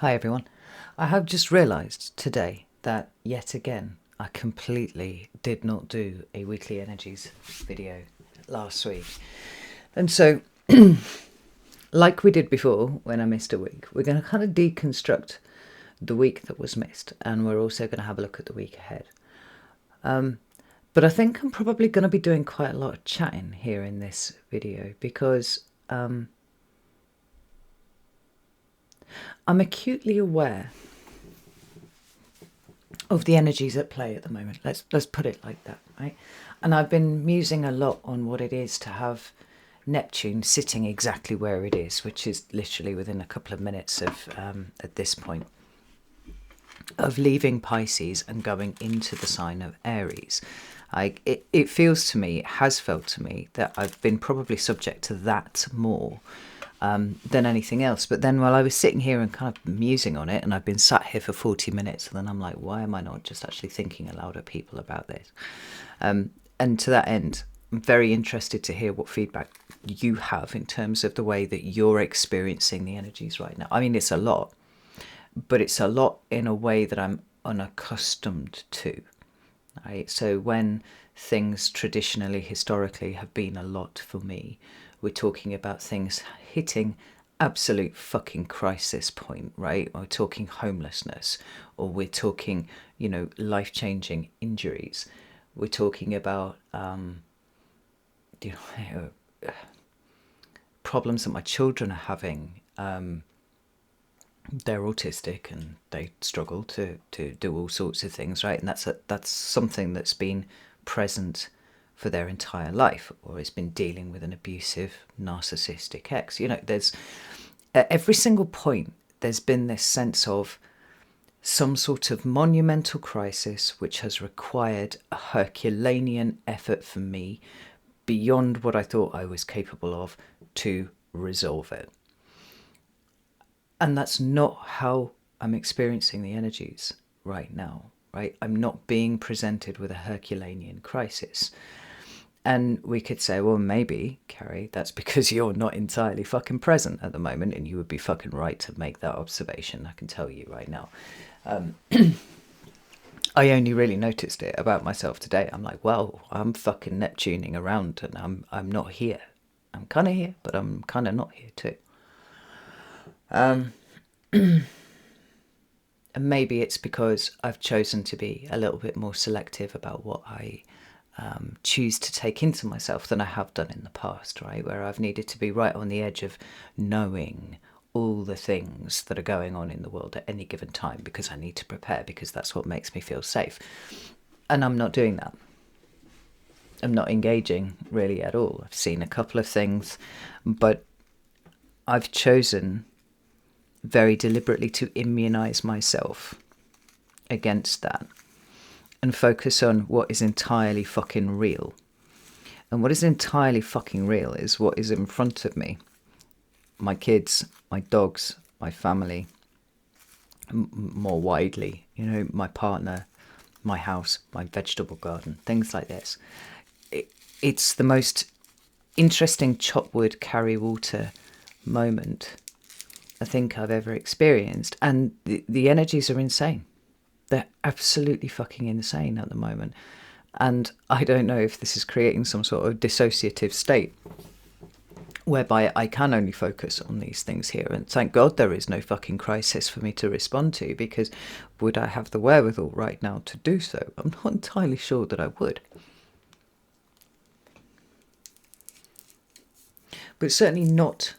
Hi everyone. I have just realised today that yet again I completely did not do a weekly energies video last week. And so, like we did before when I missed a week, we're going to kind of deconstruct the week that was missed, and we're also going to have a look at the week ahead. But I think I'm probably going to be doing quite a lot of chatting here in this video because I'm acutely aware of the energies at play at the moment. Let's put it like that, right? And I've been musing a lot on what it is to have Neptune sitting exactly where it is, which is literally within a couple of minutes of, at this point, of leaving Pisces and going into the sign of Aries. It feels to me, it has felt to me, that I've been probably subject to that more than anything else. But then while I was sitting here and kind of musing on it, and I've been sat here for 40 minutes, and then I'm like, why am I not just actually thinking aloud at people about this? And to that end, I'm very interested to hear what feedback you have in terms of the way that you're experiencing the energies right now. I mean, it's a lot, but it's a lot in a way that I'm unaccustomed to. Right? So when things traditionally, historically have been a lot for me, we're talking about things hitting absolute fucking crisis point, right? We're talking homelessness, or we're talking, life-changing injuries. We're talking about, problems that my children are having. They're autistic and they struggle to do all sorts of things, right? And that's something that's been present for their entire life, or has been dealing with an abusive, narcissistic ex. There's at every single point there's been this sense of some sort of monumental crisis which has required a Herculean effort from me beyond what I thought I was capable of to resolve it. And that's not how I'm experiencing the energies right now, right? I'm not being presented with a Herculean crisis. And we could say, well, maybe, Carrie, that's because you're not entirely fucking present at the moment, and you would be fucking right to make that observation. I can tell you right now. I only really noticed it about myself today. I'm like, well, I'm fucking Neptuning around, and I'm not here. I'm kind of here, but I'm kind of not here too. And maybe it's because I've chosen to be a little bit more selective about what I choose to take into myself than I have done in the past, right? Where I've needed to be right on the edge of knowing all the things that are going on in the world at any given time, because I need to prepare, because that's what makes me feel safe. And I'm not doing that. I'm not engaging really at all. I've seen a couple of things, but I've chosen very deliberately to immunize myself against that and focus on what is entirely fucking real. And what is entirely fucking real is what is in front of me. My kids, my dogs, my family, more widely, my partner, my house, my vegetable garden, things like this. It's the most interesting chop wood, carry water moment I think I've ever experienced. And the energies are insane. They're absolutely fucking insane at the moment. And I don't know if this is creating some sort of dissociative state whereby I can only focus on these things here. And thank God there is no fucking crisis for me to respond to, because would I have the wherewithal right now to do so? I'm not entirely sure that I would. But certainly not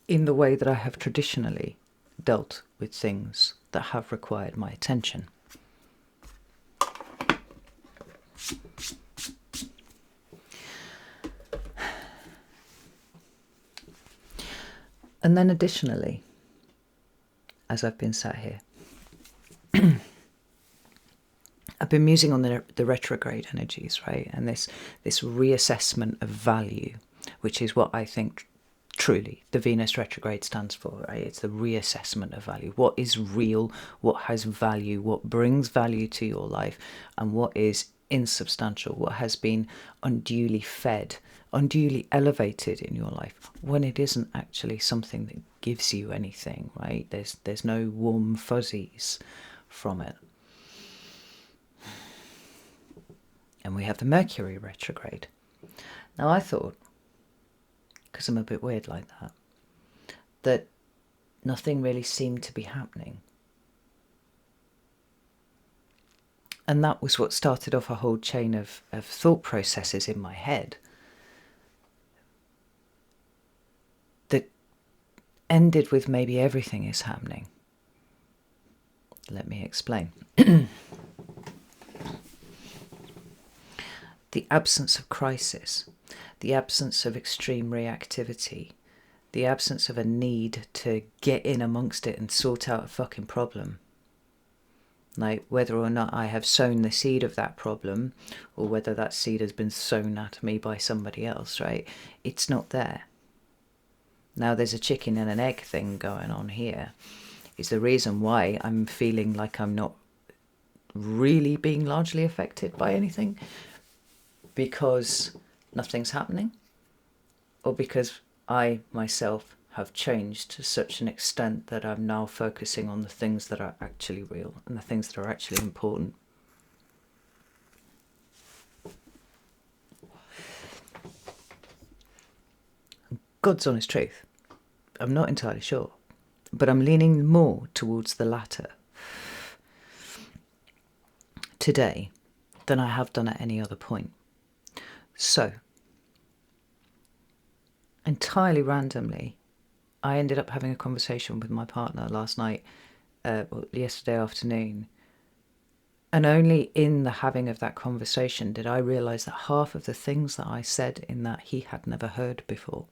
in the way that I have traditionally dealt with things that have required my attention. And then additionally, as I've been sat here, I've been musing on the retrograde energies, right? And this reassessment of value, which is what I think truly the Venus retrograde stands for, right? It's the reassessment of value. What is real, what has value, what brings value to your life, and what is insubstantial, what has been unduly fed, unduly elevated in your life, when it isn't actually something that gives you anything, right? There's no warm fuzzies from it. And we have the Mercury retrograde. Now I thought, because I'm a bit weird like that nothing really seemed to be happening. And that was what started off a whole chain of thought processes in my head that ended with maybe everything is happening. Let me explain. The absence of crisis, the absence of extreme reactivity, the absence of a need to get in amongst it and sort out a fucking problem. Like whether or not I have sown the seed of that problem, or whether that seed has been sown at me by somebody else, right? It's not there. Now there's a chicken and an egg thing going on here. Is the reason why I'm feeling like I'm not really being largely affected by anything, because nothing's happening, or because I myself have changed to such an extent that I'm now focusing on the things that are actually real and the things that are actually important. God's honest truth, I'm not entirely sure, but I'm leaning more towards the latter today than I have done at any other point. So, entirely randomly, I ended up having a conversation with my partner last night, yesterday afternoon, and only in the having of that conversation did I realise that half of the things that I said in that he had never heard before.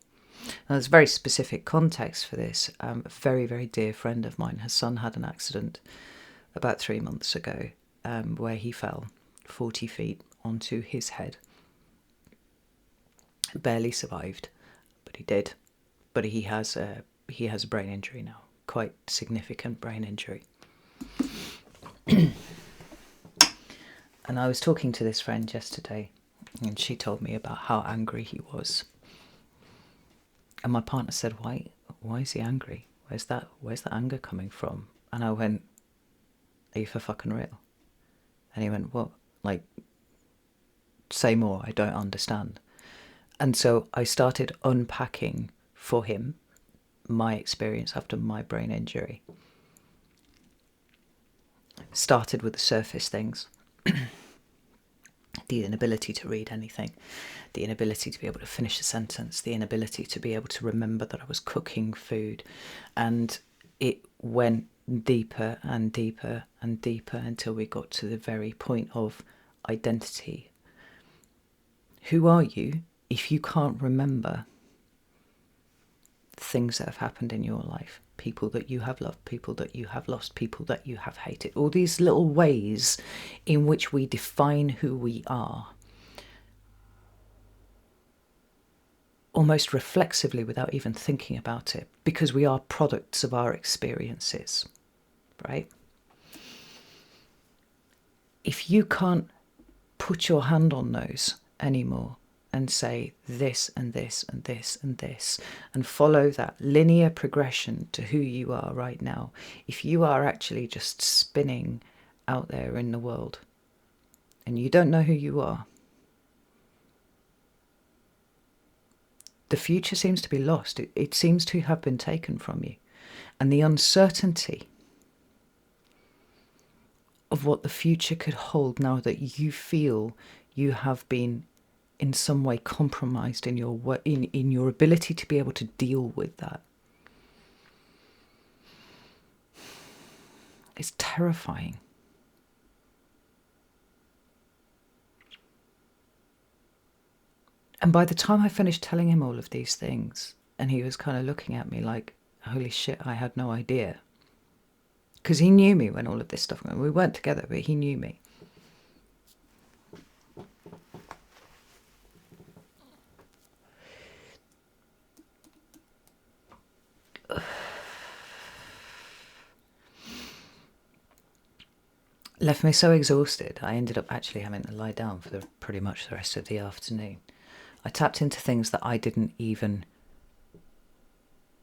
Now, there's a very specific context for this. A very, very dear friend of mine, her son had an accident about 3 months ago, where he fell 40 feet onto his head. Barely survived, but he did. But he has a brain injury now, quite significant brain injury. And I was talking to this friend yesterday, and she told me about how angry he was. And my partner said, "Why is he angry? Where's that anger coming from?" And I went, "Are you for fucking real?" And he went, "What? Like, say more, I don't understand." And so I started unpacking for him my experience after my brain injury. Started with the surface things. The inability to read anything, the inability to be able to finish a sentence, the inability to be able to remember that I was cooking food. And it went deeper and deeper and deeper until we got to the very point of identity. Who are you if you can't remember things that have happened in your life? People that you have loved, people that you have lost, people that you have hated. All these little ways in which we define who we are, almost reflexively without even thinking about it, because we are products of our experiences, right? If you can't put your hand on those anymore and say this and this and this and this, and follow that linear progression to who you are right now, if you are actually just spinning out there in the world and you don't know who you are, the future seems to be lost. It seems to have been taken from you. And the uncertainty of what the future could hold, now that you feel you have been in some way compromised in your ability to be able to deal with that, it's terrifying. And by the time I finished telling him all of these things, and he was kind of looking at me like, holy shit, I had no idea. Because he knew me when all of this stuff went on. We weren't together, but he knew me. left me so exhausted, I ended up actually having to lie down for pretty much the rest of the afternoon. I tapped into things that I didn't even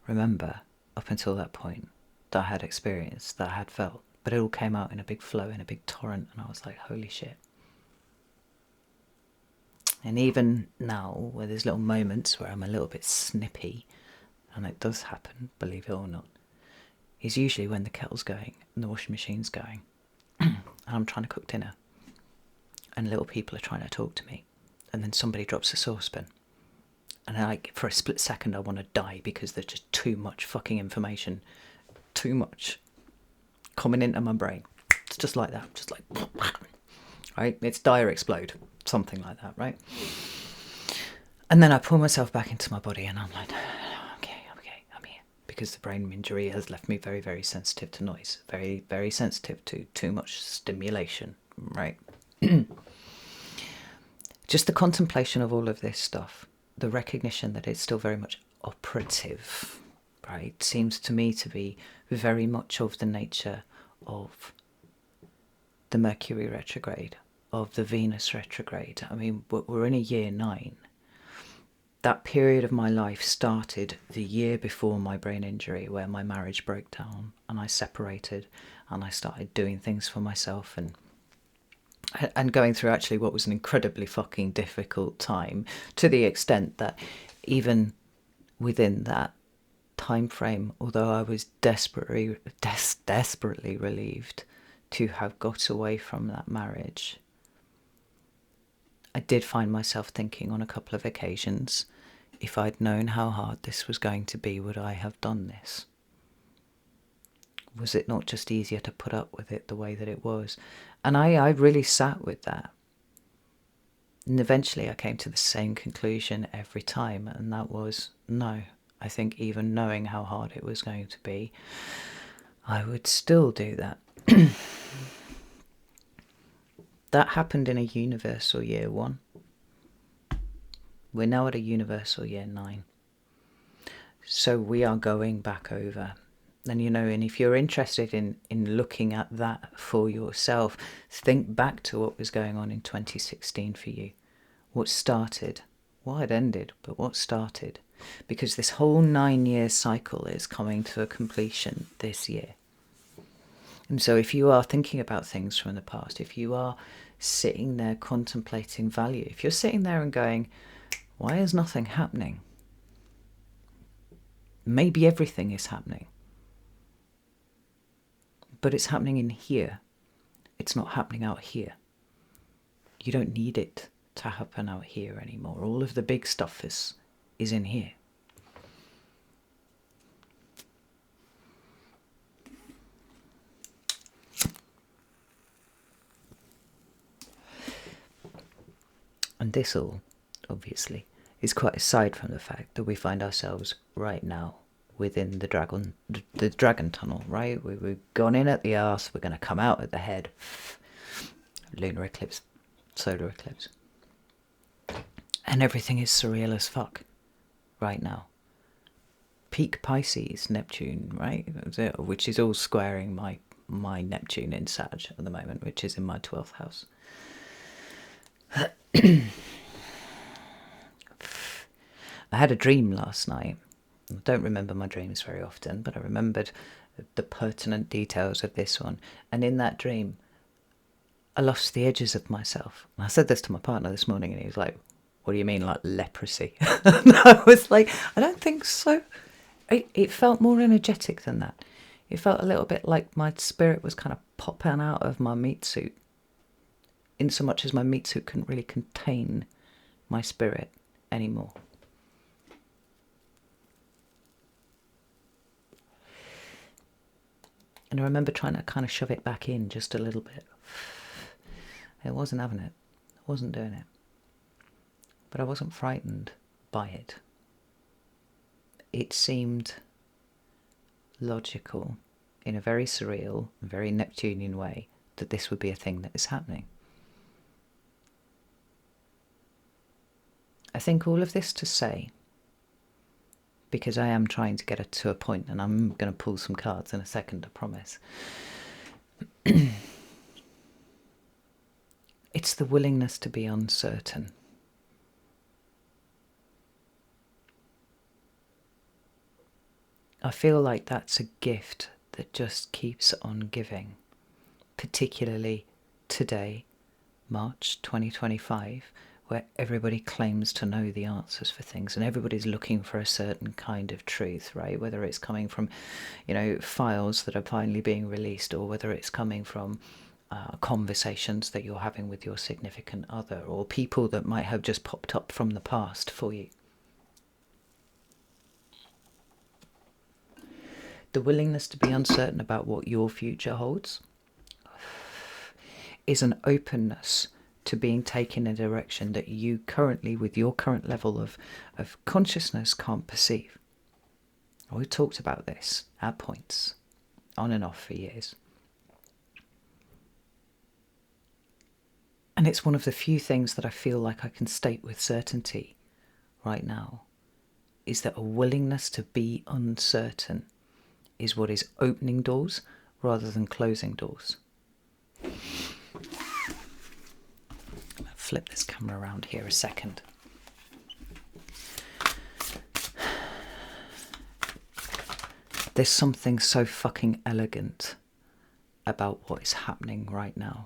remember up until that point, that I had experienced, that I had felt. But it all came out in a big flow, in a big torrent, and I was like, holy shit. And even now, where there's little moments where I'm a little bit snippy, and it does happen, believe it or not, is usually when the kettle's going and the washing machine's going and I'm trying to cook dinner and little people are trying to talk to me, and then somebody drops a saucepan, and for a split second I want to die because there's just too much fucking information, too much coming into my brain. It's just like that, just like, right? It's die or explode, something like that, right? And then I pull myself back into my body and I'm like, okay, I'm here. Because the brain injury has left me very, very sensitive to noise, very, very sensitive to too much stimulation, right? Just the contemplation of all of this stuff, the recognition that it's still very much operative, right, seems to me to be very much of the nature of the Mercury retrograde, of the Venus retrograde. I mean, we're in a year 9. That period of my life started the year before my brain injury, where my marriage broke down and I separated and I started doing things for myself and going through actually what was an incredibly fucking difficult time, to the extent that even within that time frame, although I was desperately relieved to have got away from that marriage, I did find myself thinking on a couple of occasions, if I'd known how hard this was going to be, would I have done this? Was it not just easier to put up with it the way that it was? And I really sat with that. And eventually I came to the same conclusion every time, and that was, no, I think even knowing how hard it was going to be, I would still do that. That happened in a universal year 1. We're now at a universal year 9. So we are going back over. And and if you're interested in looking at that for yourself, think back to what was going on in 2016 for you. What started, what had ended, but what started. Because this whole 9-year cycle is coming to a completion this year. And so if you are thinking about things from the past, if you are sitting there contemplating value, if you're sitting there and going, why is nothing happening? Maybe everything is happening. But it's happening in here. It's not happening out here. You don't need it to happen out here anymore. All of the big stuff is in here. And this all, obviously, is quite aside from the fact that we find ourselves right now within the dragon tunnel, right? We've gone in at the arse, we're going to come out at the head. Lunar eclipse, solar eclipse. And everything is surreal as fuck right now. Peak Pisces, Neptune, right? Which is all squaring my Neptune in Sag at the moment, which is in my 12th house. I had a dream last night. I don't remember my dreams very often, but I remembered the pertinent details of this one. And in that dream, I lost the edges of myself. And I said this to my partner this morning, and he was like, what do you mean, like leprosy? And I was like, I don't think so. It felt more energetic than that. It felt a little bit like my spirit was kind of popping out of my meat suit, in so much as my meat suit couldn't really contain my spirit anymore. And I remember trying to kind of shove it back in just a little bit. It wasn't having it. I wasn't doing it. But I wasn't frightened by it. It seemed logical, in a very surreal, very Neptunian way, that this would be a thing that is happening. I think all of this to say, because I am trying to get it to a point, and I'm going to pull some cards in a second, I promise. It's the willingness to be uncertain. I feel like that's a gift that just keeps on giving, particularly today, March 2025, where everybody claims to know the answers for things and everybody's looking for a certain kind of truth, right? Whether it's coming from, files that are finally being released, or whether it's coming from conversations that you're having with your significant other, or people that might have just popped up from the past for you. The willingness to be uncertain about what your future holds is an openness to being taken in a direction that you currently, with your current level of consciousness, can't perceive. We've talked about this at points, on and off for years. And it's one of the few things that I feel like I can state with certainty right now, is that a willingness to be uncertain is what is opening doors rather than closing doors. Flip this camera around here a second. There's something so fucking elegant about what is happening right now.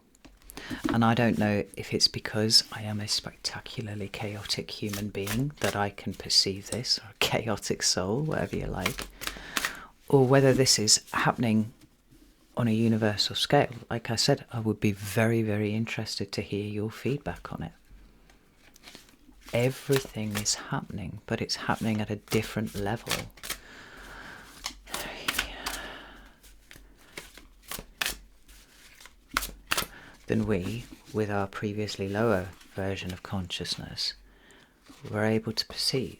And I don't know if it's because I am a spectacularly chaotic human being that I can perceive this, or a chaotic soul, whatever you like, or whether this is happening on a universal scale. Like I said, I would be very, very interested to hear your feedback on it. Everything is happening, but it's happening at a different level. Than we, with our previously lower version of consciousness, were able to perceive.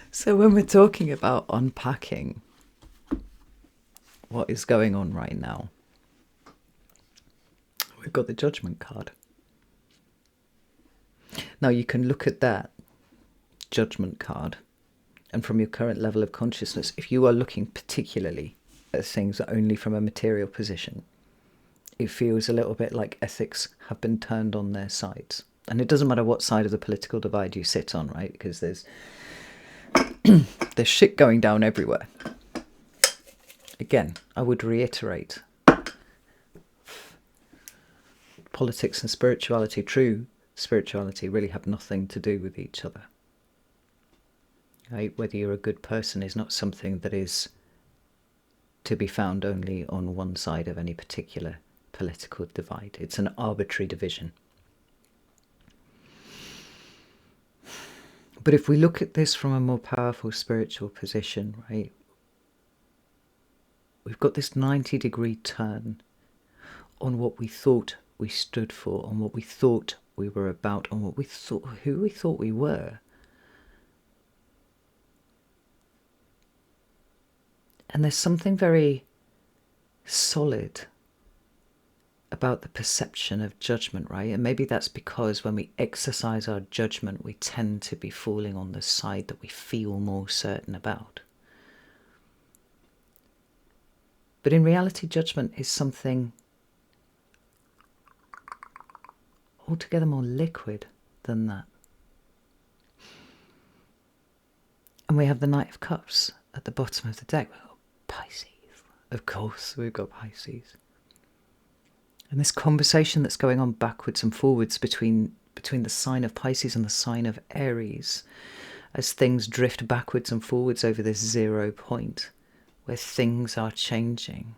So when we're talking about unpacking what is going on right now, we've got the Judgment card. Now you can look at that Judgment card, and from your current level of consciousness, if you are looking particularly at things only from a material position, it feels a little bit like ethics have been turned on their sides. And it doesn't matter what side of the political divide you sit on, right? Because there's shit going down everywhere. Again, I would reiterate, politics and spirituality, true spirituality, really have nothing to do with each other. Right? Whether you're a good person is not something that is to be found only on one side of any particular political divide. It's an arbitrary division. But if we look at this from a more powerful spiritual position, right, we've got this 90-degree turn on what we thought we stood for, on what we thought we were about, on what we thought, who we thought we were. And there's something very solid about the perception of judgment, right? And maybe that's because when we exercise our judgment, we tend to be falling on the side that we feel more certain about. But in reality, judgment is something altogether more liquid than that. And we have the Knight of Cups at the bottom of the deck. We've got Pisces. Of course, we've got Pisces. And this conversation that's going on backwards and forwards between the sign of Pisces and the sign of Aries, as things drift backwards and forwards over this 0 point, where things are changing,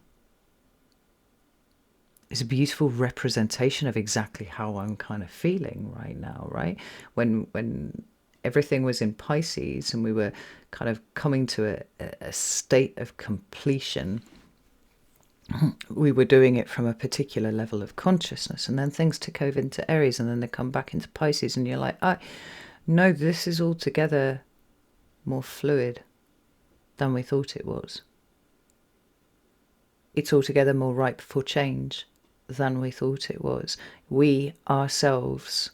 is a beautiful representation of exactly how I'm kind of feeling right now, right? When everything was in Pisces and we were kind of coming to a state of completion, we were doing it from a particular level of consciousness, and then things took over into Aries, and then they come back into Pisces, and you're like, no, this is altogether more fluid than we thought it was. It's altogether more ripe for change than we thought it was. We ourselves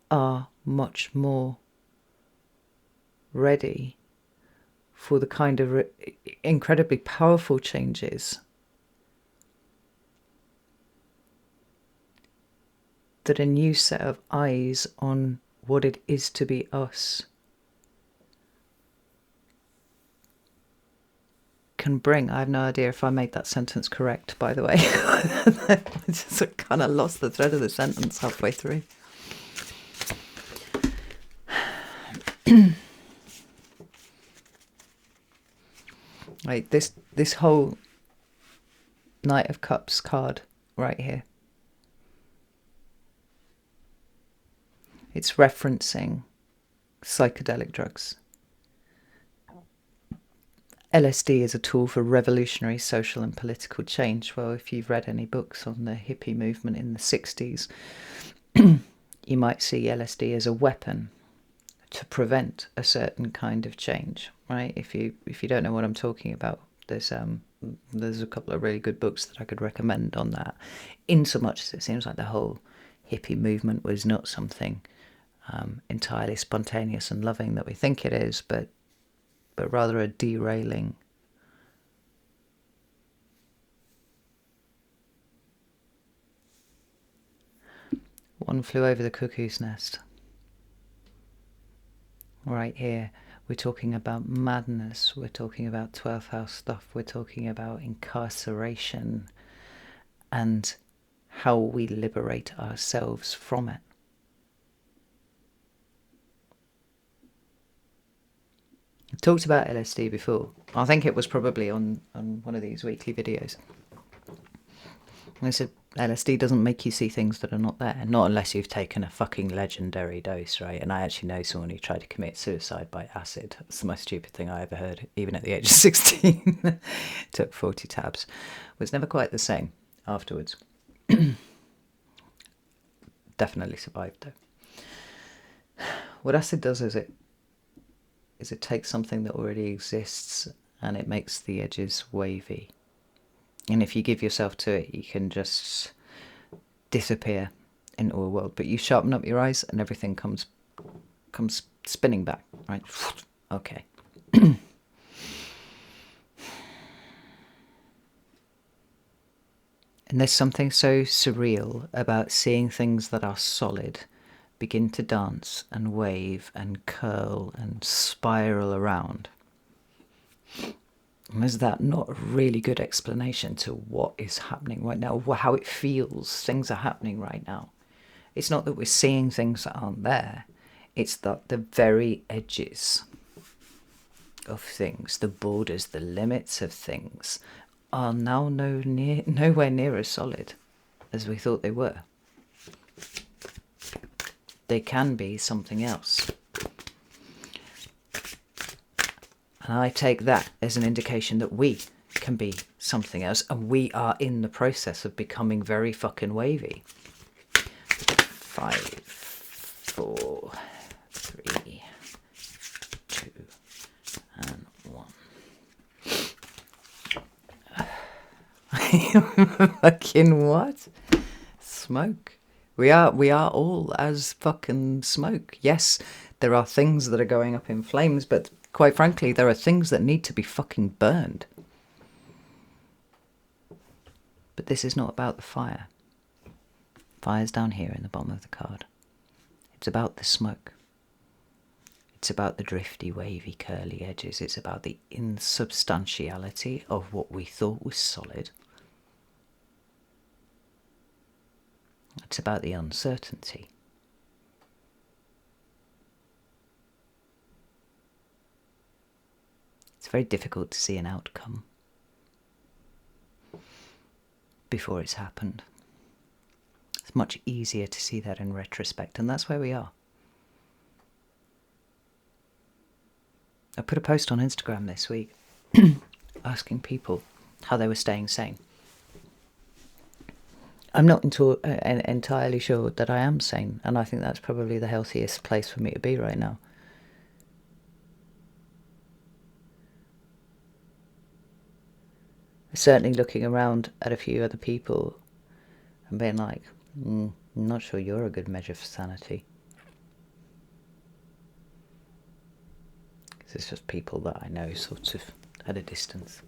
are much more ready for the kind of incredibly powerful changes that a new set of eyes on what it is to be us can bring. I have no idea if I made that sentence correct, by the way. I just kind of lost the thread of the sentence halfway through. Like this whole Knight of Cups card right here, it's referencing psychedelic drugs. LSD is a tool for revolutionary social and political change. Well, if you've read any books on the hippie movement in the 60s, you might see LSD as a weapon to prevent a certain kind of change, right? If you don't know what I'm talking about, there's a couple of really good books that I could recommend on that. In so much as it seems like the whole hippie movement was not something entirely spontaneous and loving that we think it is, but rather a derailing. One Flew Over the Cuckoo's Nest. Right here, we're talking about madness, we're talking about 12th house stuff, we're talking about incarceration and how we liberate ourselves from it. I talked about LSD before. I think it was probably on one of these weekly videos. I said LSD doesn't make you see things that are not there, not unless you've taken a fucking legendary dose, right? And I actually know someone who tried to commit suicide by acid. That's the most stupid thing I ever heard, even at the age of 16. Took 40 tabs. Was never quite the same afterwards. Definitely survived though. What acid does is it takes something that already exists and it makes the edges wavy. And if you give yourself to it, you can just disappear into a world. But you sharpen up your eyes and everything comes spinning back, right? Okay. And there's something so surreal about seeing things that are solid begin to dance and wave and curl and spiral around. And is that not a really good explanation to what is happening right now, how it feels things are happening right now? It's not that we're seeing things that aren't there, it's that the very edges of things, the borders, the limits of things are now nowhere near as solid as we thought they were. They can be something else. And I take that as an indication that we can be something else, and we are in the process of becoming very fucking wavy. 5, 4, 3, 2, and 1. Fucking what? Smoke. We are all as fucking smoke. Yes, there are things that are going up in flames, but quite frankly, there are things that need to be fucking burned. But this is not about the fire. Fire's down here in the bottom of the card. It's about the smoke. It's about the drifty, wavy, curly edges. It's about the insubstantiality of what we thought was solid. It's about the uncertainty. It's very difficult to see an outcome before it's happened. It's much easier to see that in retrospect, and that's where we are. I put a post on Instagram this week asking people how they were staying sane. I'm not entirely sure that I am sane, and I think that's probably the healthiest place for me to be right now. Certainly looking around at a few other people and being like, I'm not sure you're a good measure for sanity. It's just people that I know sort of at a distance.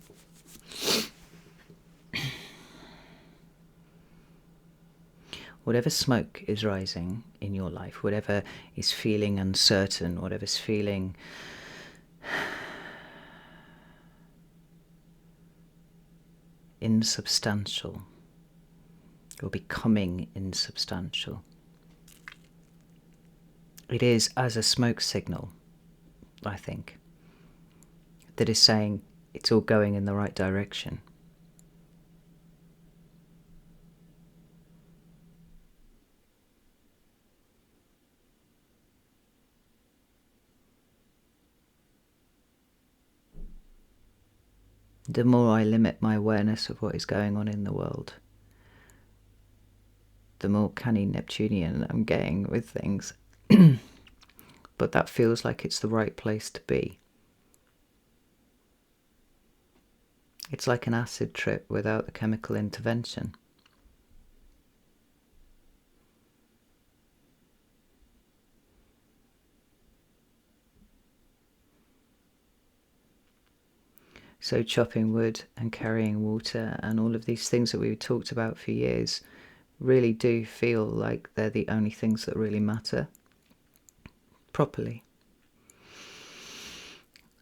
Whatever smoke is rising in your life, whatever is feeling uncertain, whatever's feeling insubstantial or becoming insubstantial, it is as a smoke signal, I think, that is saying it's all going in the right direction. The more I limit my awareness of what is going on in the world, the more canny Neptunian I'm getting with things. But that feels like it's the right place to be. It's like an acid trip without the chemical intervention. So chopping wood and carrying water and all of these things that we've talked about for years really do feel like they're the only things that really matter properly.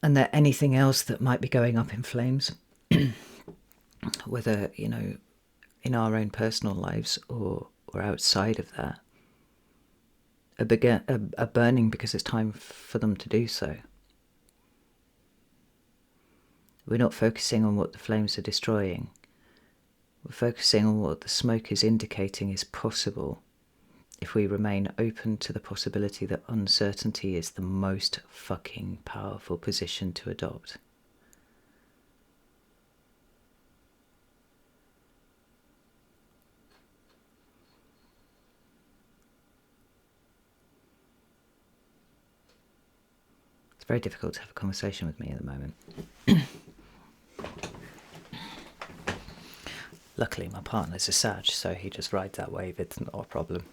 And that anything else that might be going up in flames, whether, in our own personal lives or outside of that, are burning because it's time for them to do so. We're not focusing on what the flames are destroying. We're focusing on what the smoke is indicating is possible if we remain open to the possibility that uncertainty is the most fucking powerful position to adopt. It's very difficult to have a conversation with me at the moment. Luckily, my partner's a Sag, so he just rides that wave. It's not a problem.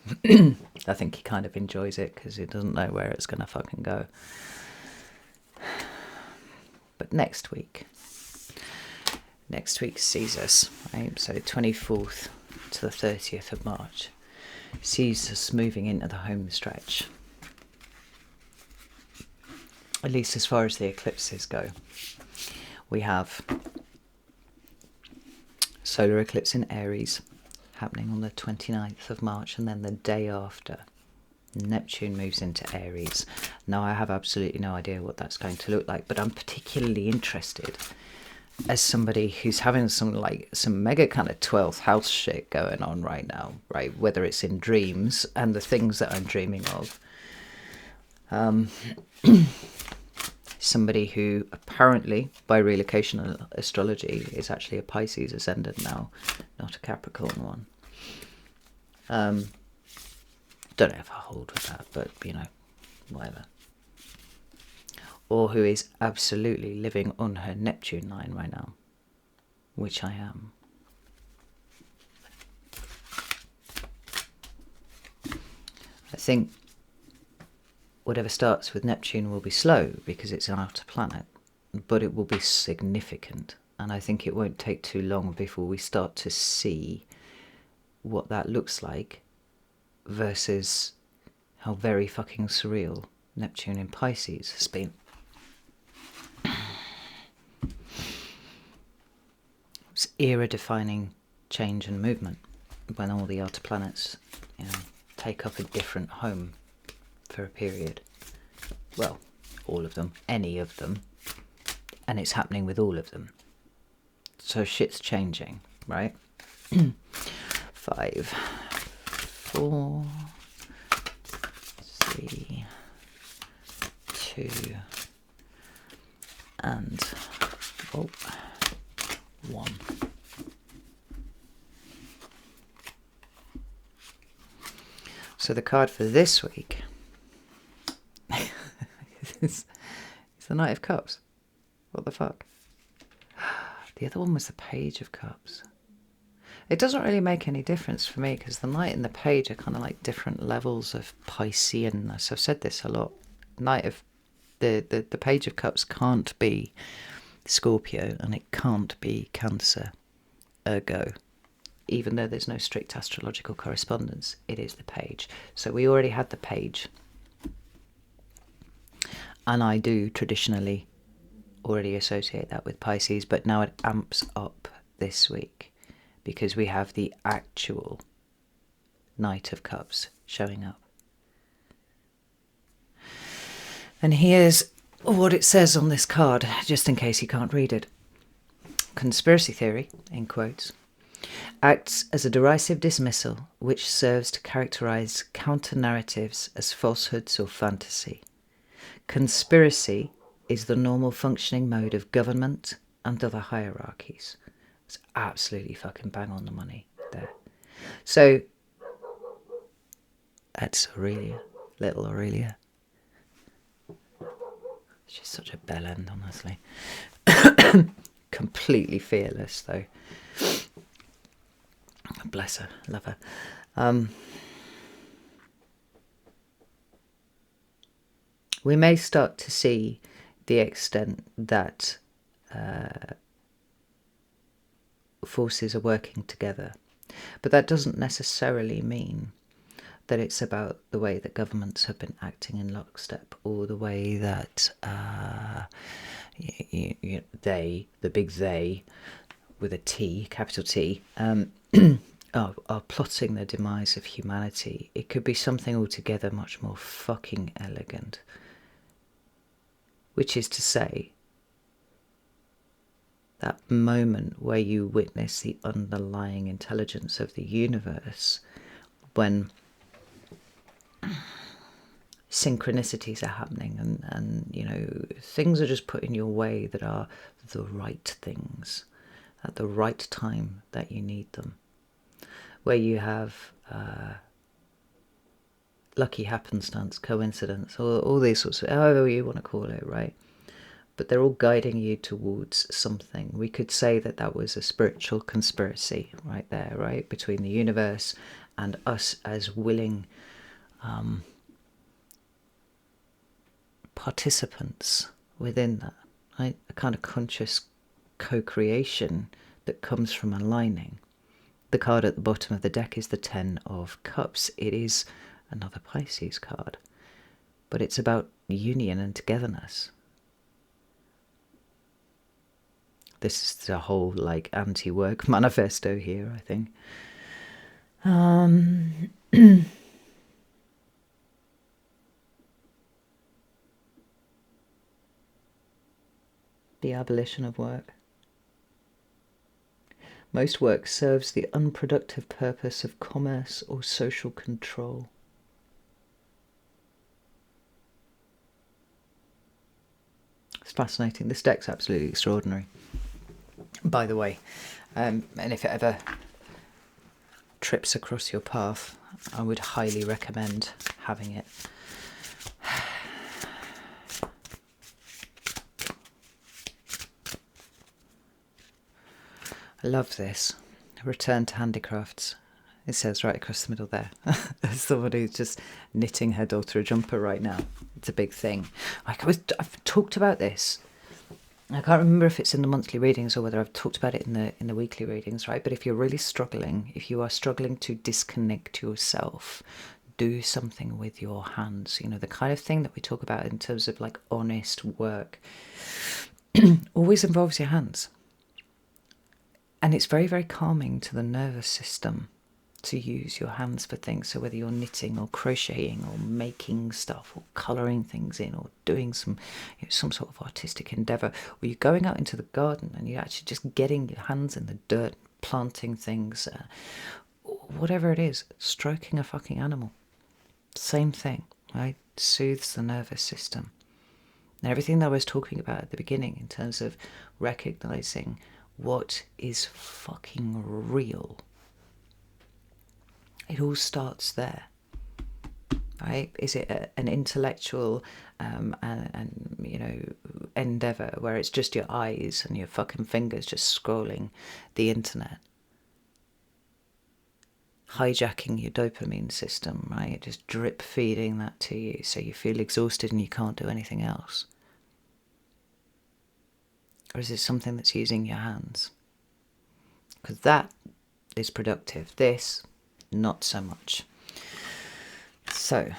I think he kind of enjoys it because he doesn't know where it's going to fucking go. But next week sees us, right? So 24th to the 30th of March sees us moving into the home stretch. At least as far as the eclipses go. We have solar eclipse in Aries happening on the 29th of March, and then the day after Neptune moves into Aries. Now I have absolutely no idea what that's going to look like, but I'm particularly interested as somebody who's having some mega kind of 12th house shit going on right now, right? Whether it's in dreams and the things that I'm dreaming of. Somebody who apparently, by relocational astrology, is actually a Pisces ascendant now, not a Capricorn one. Don't know if I hold with that, but, whatever. Or who is absolutely living on her Neptune line right now, which I am. I think whatever starts with Neptune will be slow because it's an outer planet, but it will be significant. And I think it won't take too long before we start to see what that looks like versus how very fucking surreal Neptune in Pisces has been. It's era-defining change and movement when all the outer planets, take up a different home for a period. Well, all of them, any of them, and it's happening with all of them. So shit's changing, right? 5, 4, 3, 2, and 1. So the card for this week is the Knight of Cups. What the fuck? The other one was the Page of Cups. It doesn't really make any difference for me because the Knight and the Page are kind of like different levels of Pisceanness. I've said this a lot. Knight of The Page of Cups can't be Scorpio and it can't be Cancer. Ergo, even though there's no strict astrological correspondence, it is the Page. So we already had the Page. And I do traditionally already associate that with Pisces, but now it amps up this week because we have the actual Knight of Cups showing up. And here's what it says on this card, just in case you can't read it. Conspiracy theory, in quotes, acts as a derisive dismissal which serves to characterize counter-narratives as falsehoods or fantasy. Conspiracy is the normal functioning mode of government and other hierarchies. It's absolutely fucking bang on the money there. So, that's Aurelia, little Aurelia. She's such a bell end, honestly. Completely fearless, though. Bless her, love her. We may start to see the extent that forces are working together, but that doesn't necessarily mean that it's about the way that governments have been acting in lockstep, or the way that they, the big they, with a T, capital T, are plotting the demise of humanity. It could be something altogether much more fucking elegant, which is to say, that moment where you witness the underlying intelligence of the universe, when synchronicities are happening and you know, things are just put in your way that are the right things at the right time that you need them, where you have lucky happenstance, coincidence, or all these sorts of, however you want to call it, right? But they're all guiding you towards something. We could say that that was a spiritual conspiracy right there, right, between the universe and us as willing participants within that, right? A kind of conscious co-creation that comes from aligning. The card at the bottom of the deck is the Ten of Cups. It is another Pisces card, but it's about union and togetherness. This is the whole like anti-work manifesto here, I think. The abolition of work. Most work serves the unproductive purpose of commerce or social control. It's fascinating. This deck's absolutely extraordinary, by the way. And if it ever trips across your path, I would highly recommend having it. I love this. Return to handicrafts. It says right across the middle there. There's somebody who's just knitting her daughter a jumper right now. It's a big thing. I've talked about this. I can't remember if it's in the monthly readings or whether I've talked about it in the weekly readings, right? But if you're really struggling, if you are struggling to disconnect yourself, do something with your hands. You know, the kind of thing that we talk about in terms of like honest work always involves your hands. And it's very, very calming to the nervous system to use your hands for things. So whether you're knitting or crocheting or making stuff or colouring things in or doing some sort of artistic endeavour, or you're going out into the garden and you're actually just getting your hands in the dirt, planting things, whatever it is, stroking a fucking animal. Same thing, right? Soothes the nervous system. And everything that I was talking about at the beginning in terms of recognising what is fucking real. It all starts there, right? Is it an intellectual and you know, endeavour where it's just your eyes and your fucking fingers just scrolling the internet, hijacking your dopamine system, right? Just drip feeding that to you so you feel exhausted and you can't do anything else. Or is it something that's using your hands? Because that is productive. This, not so much. So,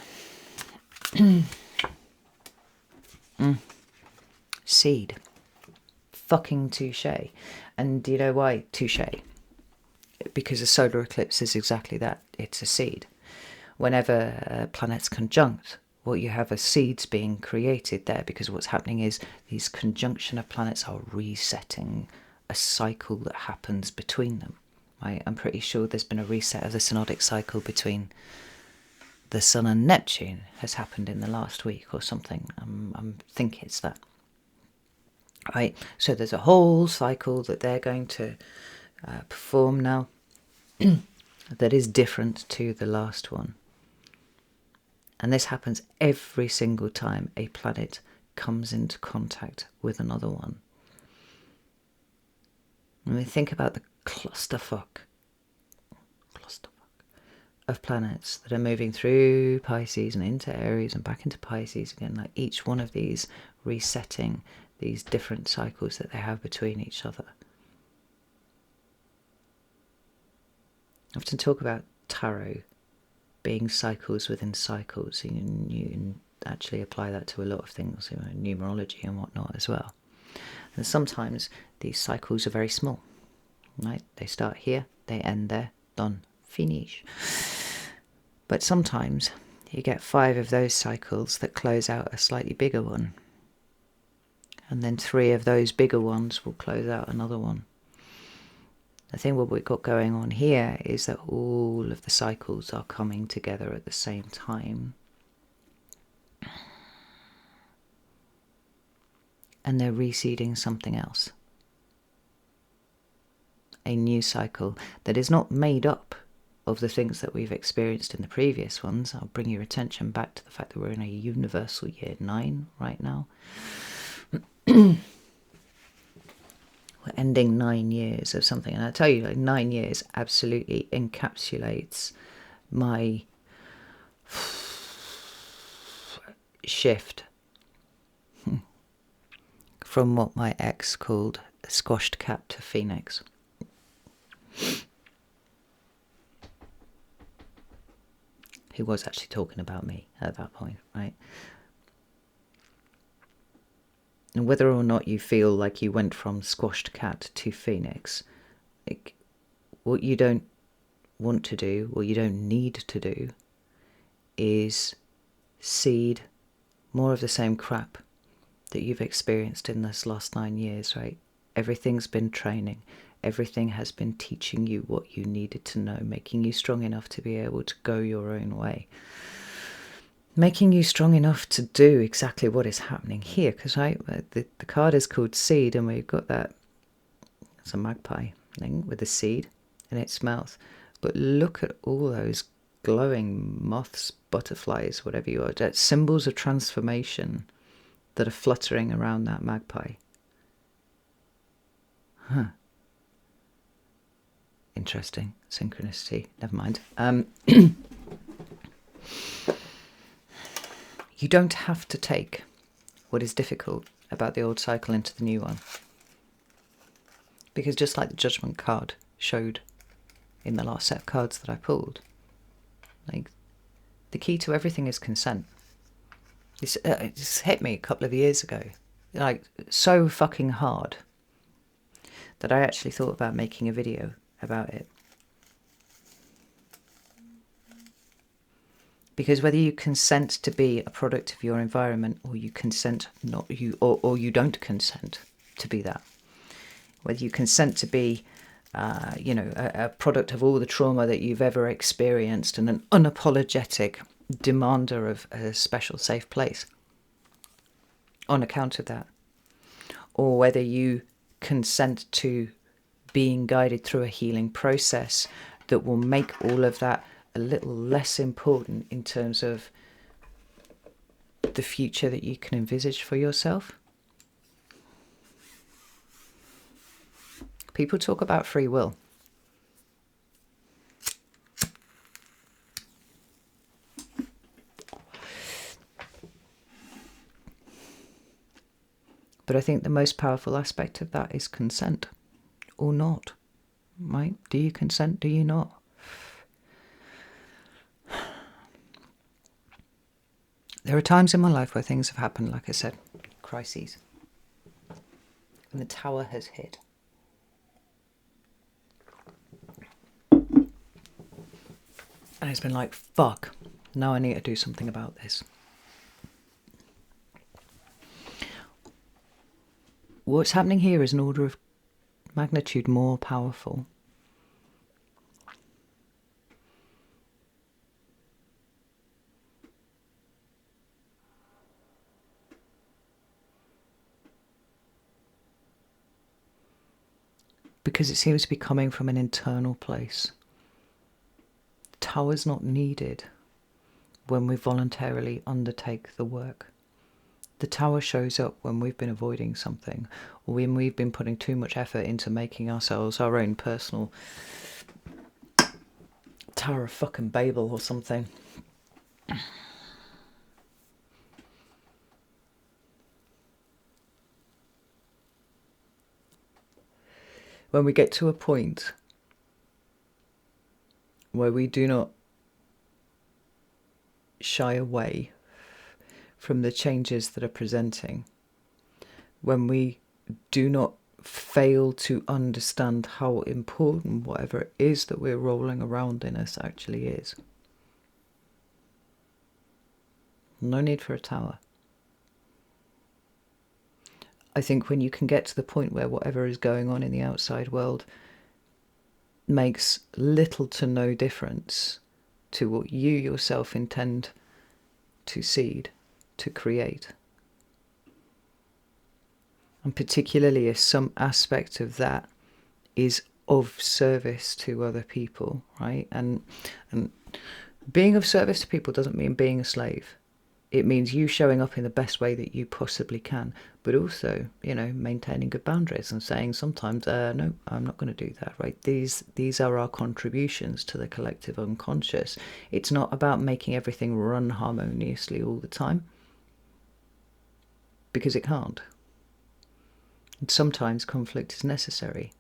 seed. Fucking touche. And do you know why touche? Because a solar eclipse is exactly that. It's a seed. Whenever planets conjunct, what you have are seeds being created there, because what's happening is these conjunction of planets are resetting a cycle that happens between them. Right? I'm pretty sure there's been a reset of the synodic cycle between the Sun and Neptune has happened in the last week or something. I think it's that. Right? So there's a whole cycle that they're going to perform now that is different to the last one. And this happens every single time a planet comes into contact with another one. When we think about the clusterfuck of planets that are moving through Pisces and into Aries and back into Pisces again, like each one of these resetting these different cycles that they have between each other. I often talk about tarot being cycles within cycles, and you can actually apply that to a lot of things, numerology and whatnot as well. And sometimes these cycles are very small, right? They start here, they end there, done, finish. But sometimes you get 5 of those cycles that close out a slightly bigger one. And then 3 of those bigger ones will close out another one. The thing what we've got going on here is that all of the cycles are coming together at the same time. And they're reseeding something else. A new cycle that is not made up of the things that we've experienced in the previous ones. I'll bring your attention back to the fact that we're in a universal year 9 right now. We're ending 9 years of something, and I tell you, like 9 years absolutely encapsulates my shift from what my ex called a squashed cat to phoenix. He was actually talking about me at that point, right? And whether or not you feel like you went from squashed cat to phoenix, what you don't want to do, what you don't need to do, is seed more of the same crap that you've experienced in this last 9 years, right? Everything's been training. Everything has been teaching you what you needed to know, making you strong enough to be able to go your own way. Making you strong enough to do exactly what is happening here. Because the card is called Seed, and we've got that, it's a magpie thing with a seed in its mouth. But look at all those glowing moths, butterflies, whatever you are. That's symbols of transformation that are fluttering around that magpie. Huh. Interesting. Synchronicity. Never mind. You don't have to take what is difficult about the old cycle into the new one. Because just like the Judgment card showed in the last set of cards that I pulled, like, the key to everything is consent. It just hit me a couple of years ago, like, so fucking hard, that I actually thought about making a video about it. Because whether you consent to be a product of your environment, or you consent not you, or you don't consent to be that, whether you consent to be, a product of all the trauma that you've ever experienced and an unapologetic demander of a special safe place on account of that, or whether you consent to being guided through a healing process that will make all of that a little less important in terms of the future that you can envisage for yourself. People talk about free will. But I think the most powerful aspect of that is consent, or not, right? Do you consent? Do you not? There are times in my life where things have happened, like I said, crises, and the tower has hit. And it's been like, fuck, now I need to do something about this. What's happening here is an order of magnitude more powerful. Because it seems to be coming from an internal place. The tower's not needed when we voluntarily undertake the work. The tower shows up when we've been avoiding something, or when we've been putting too much effort into making ourselves our own personal Tower of fucking Babel or something. When we get to a point where we do not shy away from the changes that are presenting, when we do not fail to understand how important whatever it is that we're rolling around in us actually is, no need for a tower. I think when you can get to the point where whatever is going on in the outside world makes little to no difference to what you yourself intend to seed, to create, and particularly if some aspect of that is of service to other people, right? And being of service to people doesn't mean being a slave. It means you showing up in the best way that you possibly can, but also, maintaining good boundaries and saying sometimes, no, I'm not going to do that, right? These are our contributions to the collective unconscious. It's not about making everything run harmoniously all the time, because it can't. And sometimes conflict is necessary.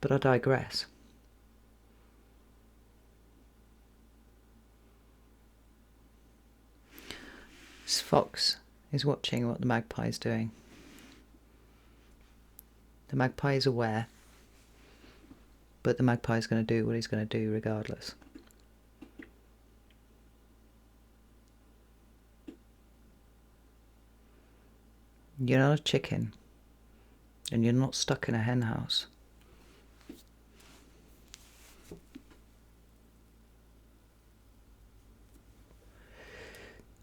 But I digress. This fox is watching what the magpie is doing. The magpie is aware, but the magpie is going to do what he's going to do regardless. You're not a chicken, and you're not stuck in a hen house.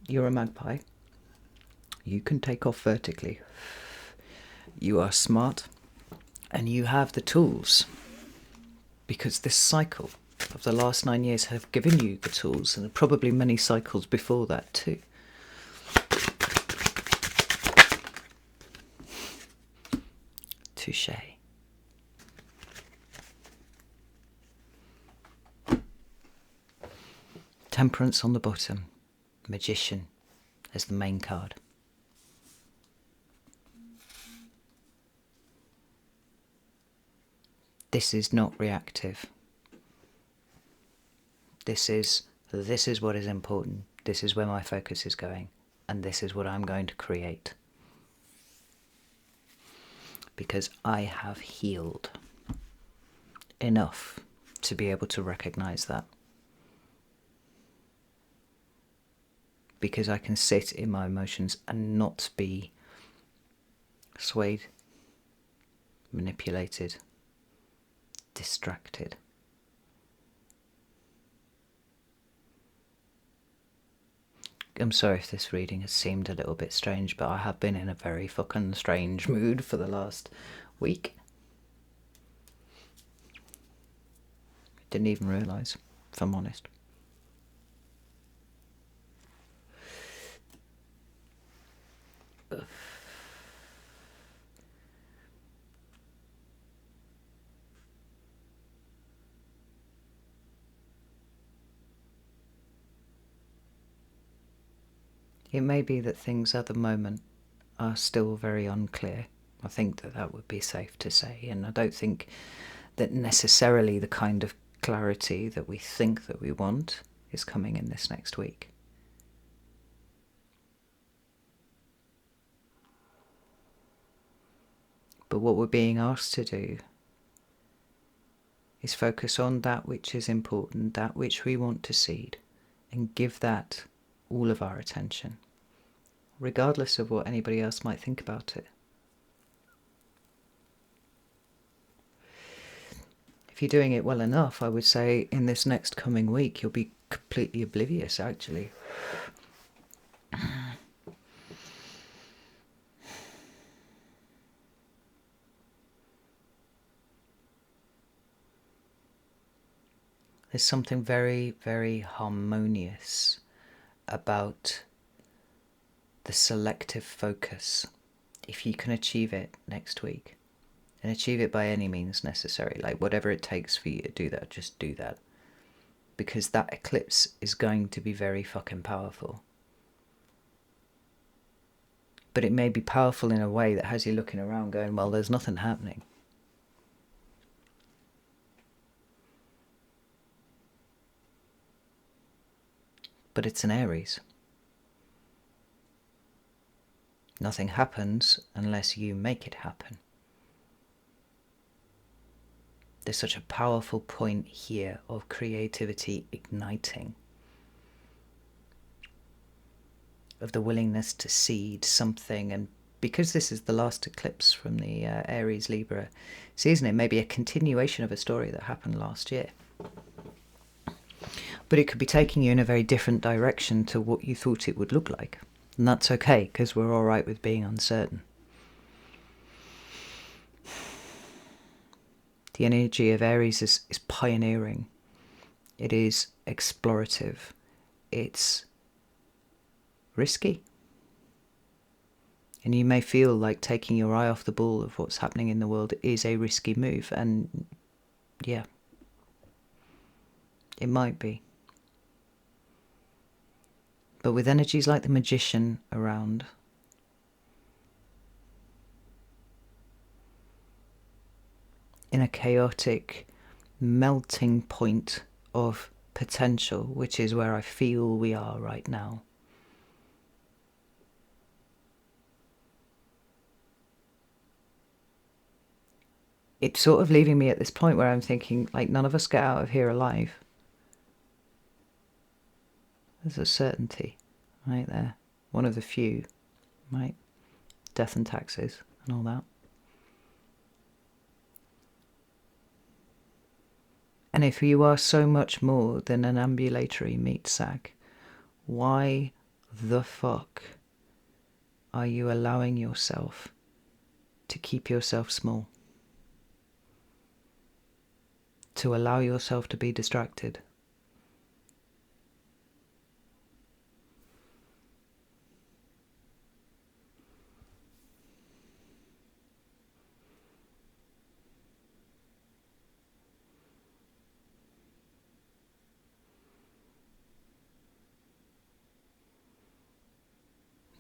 You're a magpie. You can take off vertically. You are smart, and you have the tools, because this cycle of the last 9 years have given you the tools, and probably many cycles before that too. Touché. Temperance on the bottom, Magician as the main card. This is not reactive. This is what is important. This is where my focus is going, and this is what I'm going to create. Because I have healed enough to be able to recognize that. Because I can sit in my emotions and not be swayed, manipulated, distracted. I'm sorry if this reading has seemed a little bit strange, but I have been in a very fucking strange mood for the last week. Didn't even realise, if I'm honest. It may be that things at the moment are still very unclear. I think that that would be safe to say, and I don't think that necessarily the kind of clarity that we think that we want is coming in this next week. But what we're being asked to do is focus on that which is important, that which we want to seed, and give that all of our attention, regardless of what anybody else might think about it. If you're doing it well enough, I would say in this next coming week, you'll be completely oblivious, actually. There's something very, very harmonious about the selective focus. If you can achieve it next week, and achieve it by any means necessary, like whatever it takes for you to do that, just do that. Because that eclipse is going to be very fucking powerful. But it may be powerful in a way that has you looking around going, well, there's nothing happening. But it's an Aries. Nothing happens unless you make it happen. There's such a powerful point here of creativity igniting, of the willingness to seed something. And because this is the last eclipse from the Aries Libra season, it may be a continuation of a story that happened last year. But it could be taking you in a very different direction to what you thought it would look like. And that's okay, because we're all right with being uncertain. The energy of Aries is pioneering. It is explorative. It's risky. And you may feel like taking your eye off the ball of what's happening in the world is a risky move. And yeah, it might be. But with energies like the Magician around, in a chaotic melting point of potential, which is where I feel we are right now, it's sort of leaving me at this point where I'm thinking, like, none of us get out of here alive. There's a certainty right there. One of the few, right? Death and taxes and all that. And if you are so much more than an ambulatory meat sack, why the fuck are you allowing yourself to keep yourself small? To allow yourself to be distracted?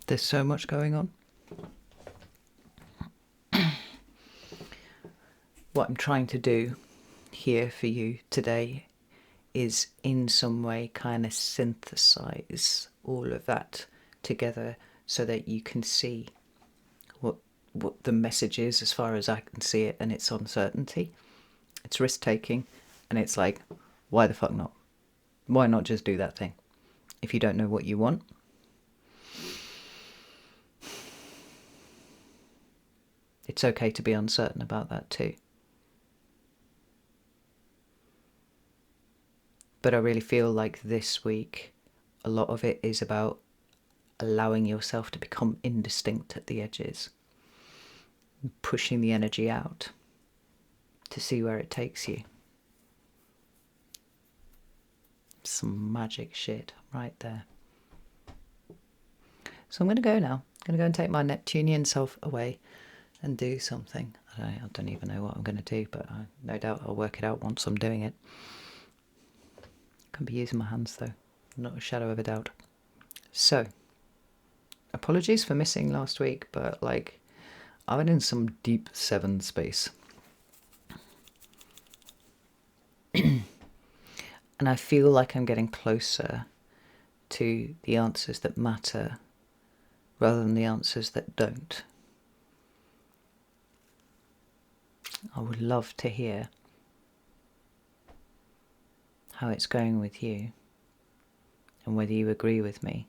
There's so much going on. What I'm trying to do here for you today is in some way kind of synthesize all of that together so that you can see what the message is as far as I can see it, and it's uncertainty, it's risk taking, and it's like, why the fuck not? Why not just do that thing? If you don't know what you want, it's okay to be uncertain about that too. But I really feel like this week, a lot of it is about allowing yourself to become indistinct at the edges, pushing the energy out to see where it takes you. Some magic shit right there. So I'm going to go now. I'm going to go and take my Neptunian self away and do something. I don't even know what I'm going to do, but no doubt I'll work it out once I'm doing it. Can't be using my hands though, not a shadow of a doubt. So, apologies for missing last week, but like, I went in some deep 7 space. And I feel like I'm getting closer to the answers that matter rather than the answers that don't. I would love to hear how it's going with you and whether you agree with me.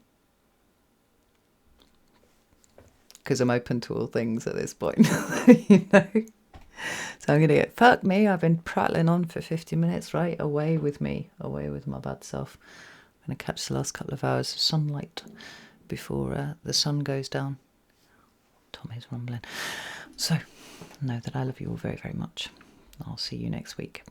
Because I'm open to all things at this point, you know. So I'm going to get, fuck me, I've been prattling on for 50 minutes, right? Away with me, away with my bad self. I'm going to catch the last couple of hours of sunlight before the sun goes down. Tommy's rumbling. So, know that I love you all very, very much. I'll see you next week.